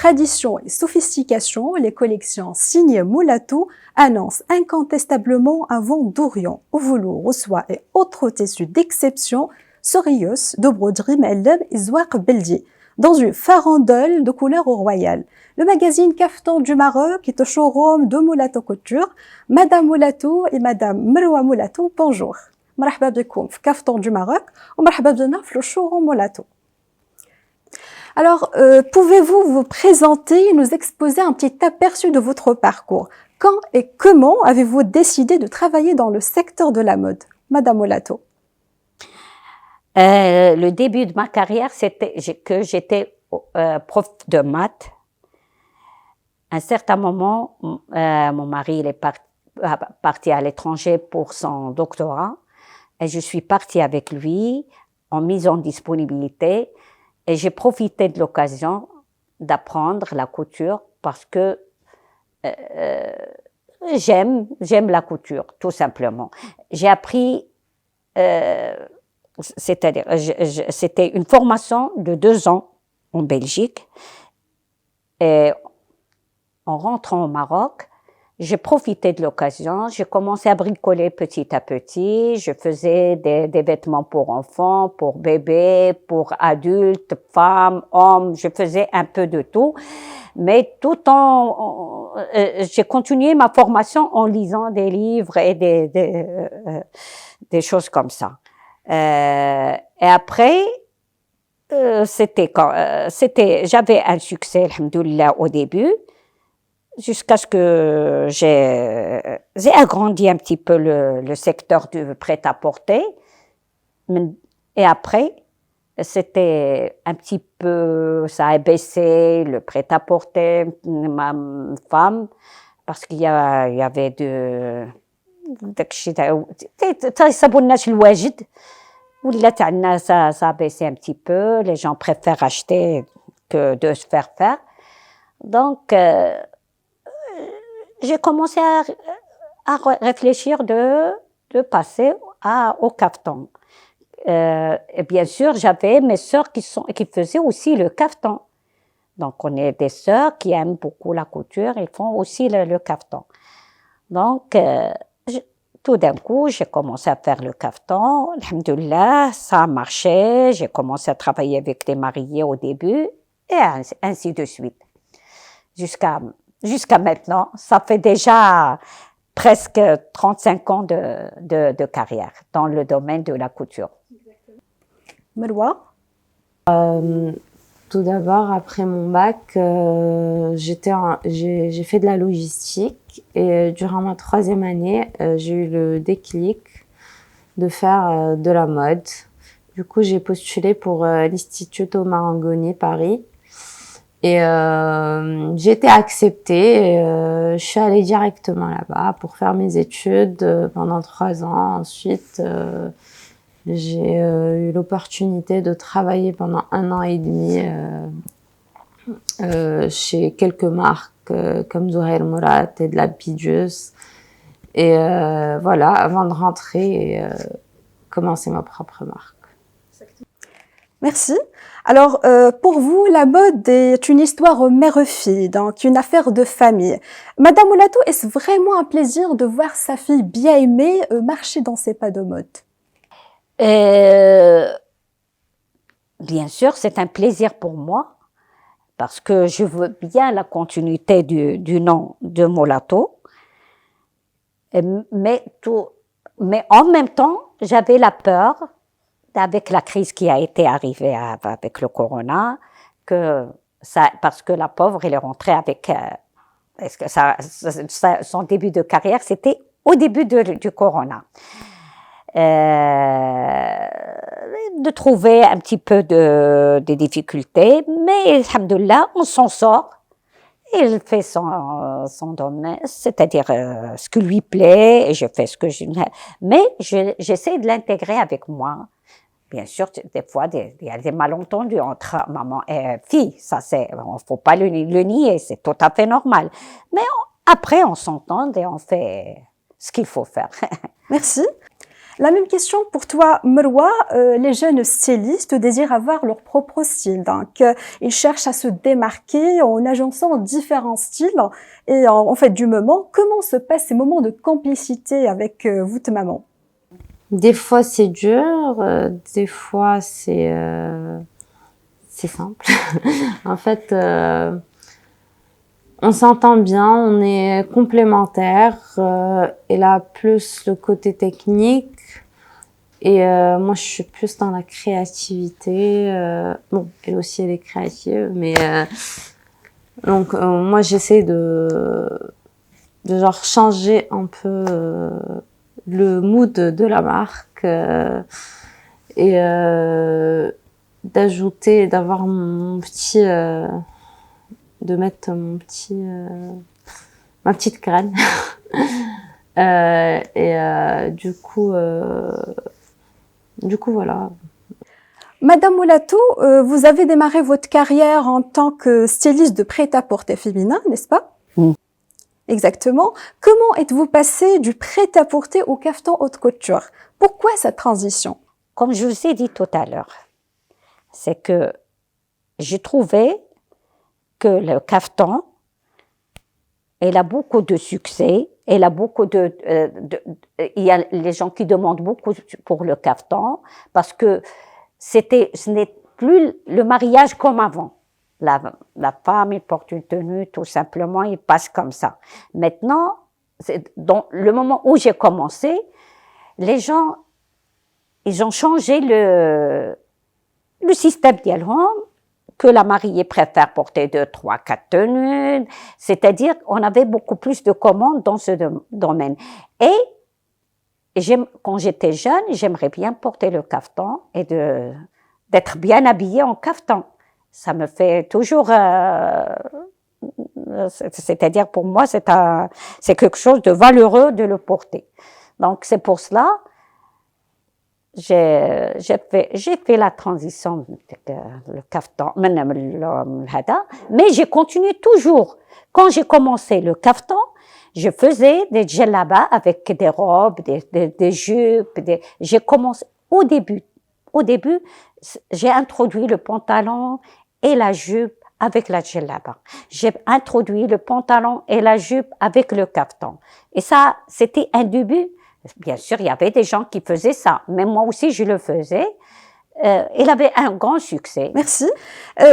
tradition et sophistication, les collections signées Moulatou annoncent incontestablement un vent d'Orient, au velours, au soie et autres tissus d'exception, Sorius, de broderie Ma'allem et Zouaq Beldi, dans une farandole de couleur royale. Le magazine Kaftan du Maroc est au showroom de Moulatou Couture. Madame Moulatou et Madame Marwa Moulatou, bonjour. مرحبا بكم في كافتون du Maroc ومرحبا بنا في le showroom Moulatou. Alors, pouvez-vous vous présenter et nous exposer un petit aperçu de votre parcours? Quand et comment avez-vous décidé de travailler dans le secteur de la mode, Madame Moulatou? Le début de ma carrière, c'était que j'étais prof de maths. À un certain moment, mon mari il est parti à l'étranger pour son doctorat et je suis partie avec lui en mise en disponibilité et j'ai profité de l'occasion d'apprendre la couture parce que j'aime la couture, tout simplement. J'ai appris c'est-à-dire, c'était une formation de 2 ans en Belgique. Et en rentrant au Maroc, j'ai profité de l'occasion. J'ai commencé à bricoler petit à petit. Je faisais des vêtements pour enfants, pour bébés, pour adultes, femmes, hommes. Je faisais un peu de tout. Mais tout en j'ai continué ma formation en lisant des livres et des choses comme ça. Et après, j'avais un succès, alhamdoulilah, au début, jusqu'à ce que j'ai agrandi un petit peu le secteur du prêt-à-porter. Et après, c'était un petit peu, ça a baissé, le prêt-à-porter, ma femme, parce qu'il y avait داك الشيء تيصابوا الناس الواجد ولات عندنا ça a baissé un petit peu, les gens préfèrent acheter que de se faire faire. Donc j'ai commencé à réfléchir de passer au caftan. Et bien sûr, j'avais mes sœurs qui faisaient aussi le caftan. Donc on est des sœurs qui aiment beaucoup la couture, ils font aussi le caftan. Donc tout d'un coup, j'ai commencé à faire le caftan. Alhamdoulilah, ça a marché. J'ai commencé à travailler avec des mariés au début et ainsi de suite. Jusqu'à maintenant, ça fait déjà presque 35 ans de carrière dans le domaine de la couture. Marwa? Tout d'abord, après mon bac, j'ai fait de la logistique et durant ma 3e année, j'ai eu le déclic de faire de la mode. Du coup, j'ai postulé pour l'Istituto Marangoni Paris et j'ai été acceptée. Je suis allée directement là-bas pour faire mes études pendant 3 ans. Ensuite, j'ai eu l'opportunité de travailler pendant 1 an et demi chez quelques marques comme Zouhair Mourat et de la Bidjus. Et voilà, avant de rentrer et commencer ma propre marque. Merci. Alors, pour vous, la mode est une histoire mère-fille, donc une affaire de famille. Madame Moulatou, est-ce vraiment un plaisir de voir sa fille bien aimée marcher dans ses pas de mode? Bien sûr, c'est un plaisir pour moi parce que je veux bien la continuité du nom de Moulatou. Mais en même temps, j'avais la peur, avec la crise qui a été arrivée avec le corona, parce que la pauvre, elle est rentrée avec, parce que son début de carrière, c'était au début du corona. De trouver un petit peu de difficultés, mais alhamdoulilah, on s'en sort. Il fait son domaine, c'est-à-dire ce qui lui plaît, et je fais ce que mais j'essaie de l'intégrer avec moi. Bien sûr, des fois, il y a des malentendus entre maman et fille, ça on faut pas le nier, c'est tout à fait normal. Mais après, on s'entend et on fait ce qu'il faut faire. Merci. La même question pour toi, Merwa. Les jeunes stylistes désirent avoir leur propre style. Donc, ils cherchent à se démarquer en agençant différents styles. Et en fait, du moment, comment se passent ces moments de complicité avec vous, ta maman? Des fois, c'est dur, des fois, c'est simple. En fait, on s'entend bien, on est complémentaires. Elle a plus le côté technique et moi, je suis plus dans la créativité. Bon, elle aussi, elle est créative, mais donc moi, j'essaie de genre changer un peu le mood de la marque et d'ajouter, d'avoir mon petit de mettre mon petit ma petite graine et du coup voilà. Madame Moulatou, vous avez démarré votre carrière en tant que styliste de prêt-à-porter féminin, n'est-ce pas? Mm. Exactement. Comment êtes-vous passée du prêt-à-porter au caftan haute couture? Pourquoi cette transition? Comme je vous ai dit tout à l'heure, c'est que j'ai trouvé que le caftan, elle a beaucoup de succès. Elle a beaucoup il y a les gens qui demandent beaucoup pour le caftan parce que ce n'est plus le mariage comme avant. La femme, il porte une tenue, tout simplement, il passe comme ça. Maintenant, dans le moment où j'ai commencé, les gens, ils ont changé le système d'Yalhom, que la mariée préfère porter 2, 3, 4 tenues. C'est-à-dire, on avait beaucoup plus de commandes dans ce domaine. Et quand j'étais jeune, j'aimerais bien porter le caftan et d'être bien habillée en caftan. Ça me fait toujours, c'est-à-dire pour moi, c'est quelque chose de valeureux de le porter. Donc c'est pour cela, j'ai fait la transition, le kaftan, mais j'ai continué toujours. Quand j'ai commencé le kaftan, je faisais des djellabas avec des robes, des jupes. J'ai commencé au début. Au début, j'ai introduit le pantalon et la jupe avec la djellaba. J'ai introduit le pantalon et la jupe avec le kaftan. Et ça, c'était un début. Bien sûr, il y avait des gens qui faisaient ça, mais moi aussi, je le faisais. Il avait un grand succès. Merci.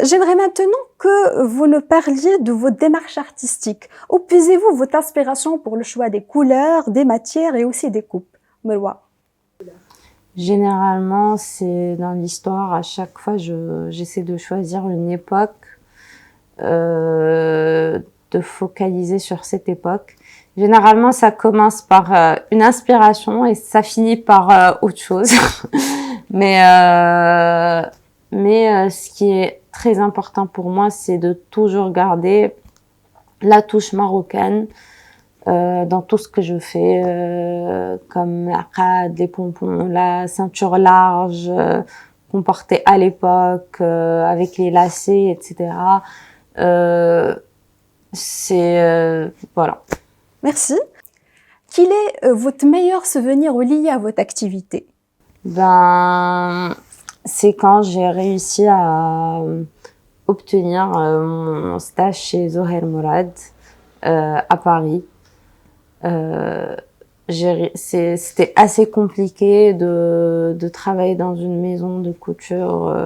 J'aimerais maintenant que vous nous parliez de votre démarche artistique. Où puisez-vous votre inspiration pour le choix des couleurs, des matières et aussi des coupes? Merwa. Généralement, c'est dans l'histoire, à chaque fois, j'essaie de choisir une époque, de focaliser sur cette époque. Généralement, ça commence par une inspiration et ça finit par autre chose. Mais ce qui est très important pour moi, c'est de toujours garder la touche marocaine dans tout ce que je fais, comme la qad, les pompons, la ceinture large qu'on portait à l'époque, avec les lacets, etc. Voilà. Merci. Quel est votre meilleur souvenir lié à votre activité? Ben, c'est quand j'ai réussi à obtenir mon stage chez Zoher Mourad à Paris. C'était assez compliqué de travailler dans une maison de couture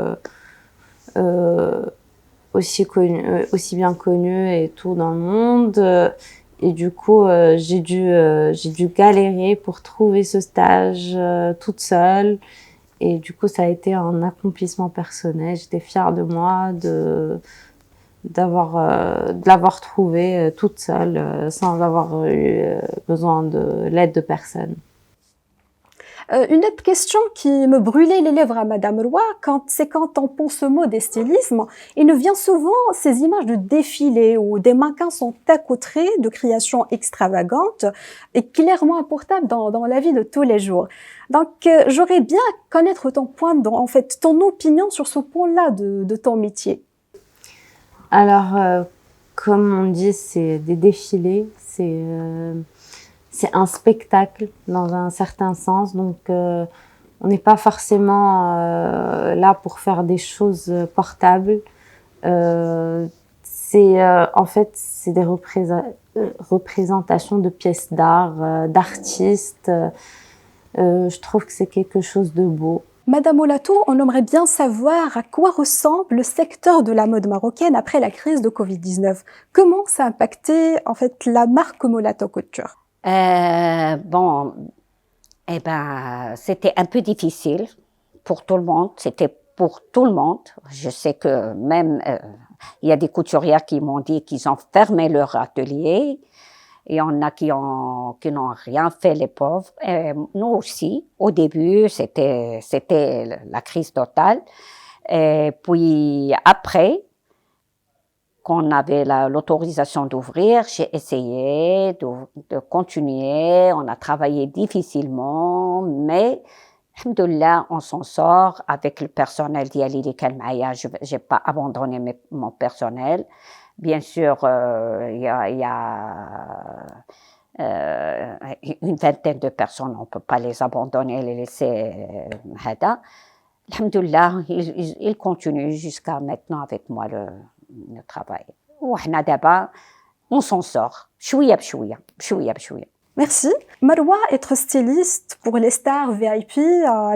aussi bien connue et tout dans le monde. Et du coup, j'ai dû galérer pour trouver ce stage toute seule. Et du coup, ça a été un accomplissement personnel. J'étais fière de moi de l'avoir trouvé toute seule, sans avoir eu besoin de l'aide de personne. Une autre question qui me brûlait les lèvres à Madame Roy, quand on pense au mot des stylismes, il nous vient souvent ces images de défilés où des mannequins sont accoutrés de créations extravagantes et clairement apportables dans la vie de tous les jours. Donc, j'aurais bien connaître ton ton opinion sur ce point-là de ton métier. Alors, comme on dit, c'est des défilés, c'est un spectacle dans un certain sens. Donc, on n'est pas forcément là pour faire des choses portables. En fait, c'est des représentations de pièces d'art, d'artistes. Je trouve que c'est quelque chose de beau. Madame Moulatou, on aimerait bien savoir à quoi ressemble le secteur de la mode marocaine après la crise de Covid-19. Comment ça a impacté en fait la marque Moulatou Couture? Bon, eh ben, c'était un peu difficile pour tout le monde. C'était pour tout le monde. Je sais que même il y a des couturières qui m'ont dit qu'ils ont fermé leur atelier. Et il y en a qui n'ont rien fait, les pauvres. Et nous aussi, au début, c'était la crise totale. Et puis après, qu'on avait l'autorisation d'ouvrir, j'ai essayé de continuer. On a travaillé difficilement, mais alhamdoulilah, on s'en sort avec le personnel d'Yalili Kalmaïa. Je n'ai pas abandonné mon personnel. Bien sûr, il y a une vingtaine de personnes, on ne peut pas les abandonner, les laisser. Alhamdoulilah, ils continuent jusqu'à maintenant avec moi le travail. On s'en sort, chouïa bchouïa, chouïa bchouïa. Merci. Marwa, être styliste pour les stars VIP,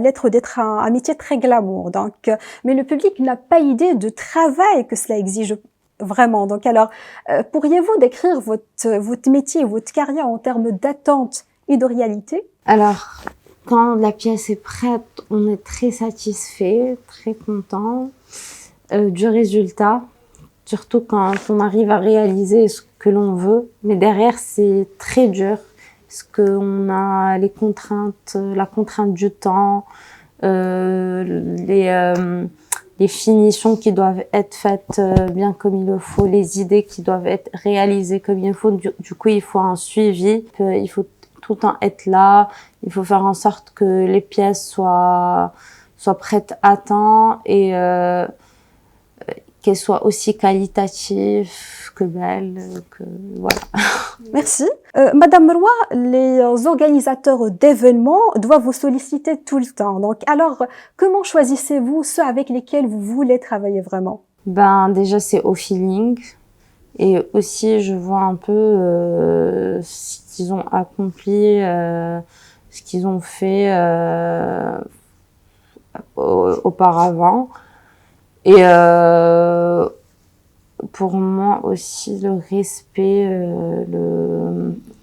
l'être d'être un métier très glamour. Donc, mais le public n'a pas idée du travail que cela exige vraiment. Donc, alors, pourriez-vous décrire votre métier, votre carrière en termes d'attente et de réalité? Alors, quand la pièce est prête, on est très satisfait, très content du résultat. Surtout quand on arrive à réaliser ce que l'on veut. Mais derrière, c'est très dur. Parce qu'on a les contraintes, la contrainte du temps, les finitions qui doivent être faites bien comme il le faut, les idées qui doivent être réalisées comme il faut. Du coup, il faut un suivi. Il faut tout le temps être là. Il faut faire en sorte que les pièces soient prêtes à temps et qu'elles soient aussi qualitatives que belles, que voilà. Merci. Madame Marwa, les organisateurs d'événements doivent vous solliciter tout le temps. Donc, alors, comment choisissez-vous ceux avec lesquels vous voulez travailler vraiment? Ben, déjà, c'est au feeling. Et aussi, je vois un peu ce qu'ils ont accompli, ce qu'ils ont fait auparavant. Et pour moi aussi, le respect,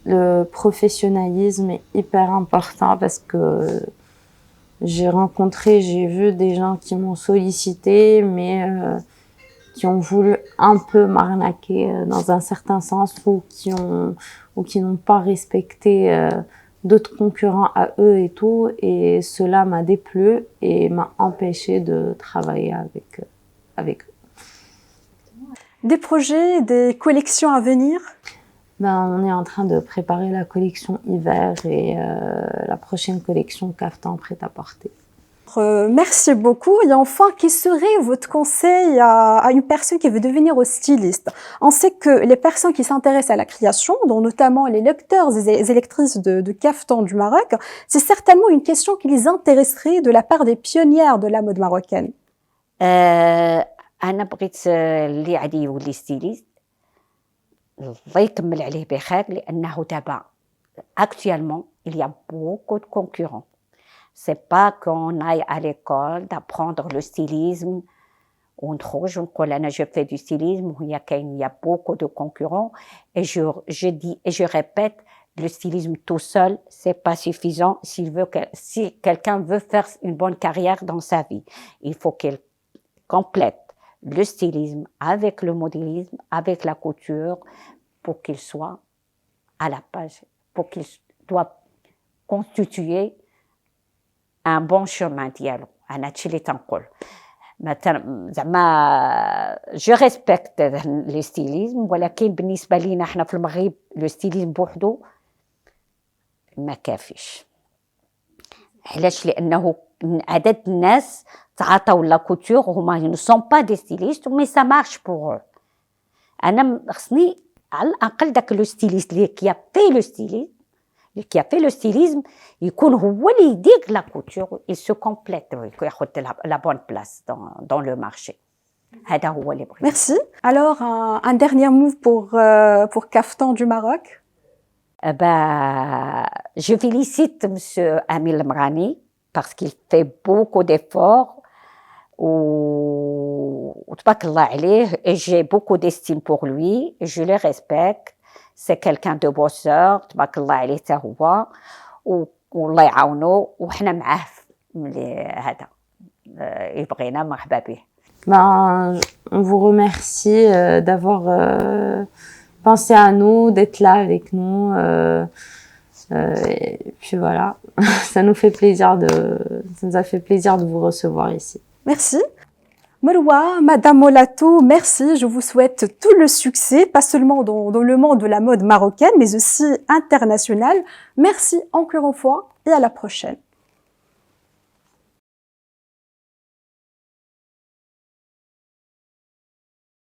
le professionnalisme est hyper important parce que j'ai vu des gens qui m'ont sollicité, mais qui ont voulu un peu m'arnaquer dans un certain sens ou qui n'ont pas respecté d'autres concurrents à eux et tout. Et cela m'a déplu et m'a empêché de travailler avec eux. Des projets, des collections à venir? Ben, on est en train de préparer la collection hiver et la prochaine collection caftan prêt-à-porter. Merci beaucoup. Et enfin, quel serait votre conseil à une personne qui veut devenir styliste? On sait que les personnes qui s'intéressent à la création, dont notamment les lecteurs et les électrices de caftan du Maroc, c'est certainement une question qui les intéresserait de la part des pionnières de la mode marocaine. أنا بغيت اللي غادي يولي ستيليست الله يكمل عليه بخير لأنه دابا actuellement il y a beaucoup de concurrents. C'est pas qu'on aille à l'école d'apprendre le stylisme ونخرج ونقول أنا je fais du stylisme il y a beaucoup de concurrents et je dis et je répète le stylisme tout seul c'est pas suffisant si quelqu'un veut faire une bonne carrière dans sa vie. Il faut qu'il complète le stylisme avec le modélisme, avec la couture, pour qu'il soit à la page, pour qu'il doit constituer un bon chemin ديالو. أنا هادشي اللي تنقول. زعما je respecte les stylismes ولكن بالنسبة لينا احنا في المغرب le stylisme بوحدو ما كافيش. علاش؟ لأنه عدد الناس تعاطوا لا كوتور هما ne sont pas des stylistes mais ça marche pour eux. أنا خصني على الأقل داك لو ستيليست اللي كي في لو ستيليست qui a fait le stylisme, يكون هو اللي يدير la couture, il se complète, ياخذ la bonne place dans le marché. هذا هو اللي بغيت. Merci. Alors, un dernier move pour Kaftan du Maroc. Je félicite M. Amil Mrani parce qu'il fait beaucoup d'efforts. وتبارك الله عليه, et j'ai beaucoup d'estime pour lui, je le respecte, c'est quelqu'un de bosseur, تبارك الله عليه حتى هو, والله يعاونو وحنا معاه ملي هذا يبغينا مرحبا به. On vous remercie d'avoir pensé à nous, d'être là avec nous. Et puis voilà, ça nous a fait plaisir de vous recevoir ici. Merci. Marwa, Madame Moulatou, merci. Je vous souhaite tout le succès, pas seulement dans le monde de la mode marocaine, mais aussi international. Merci encore une fois et à la prochaine.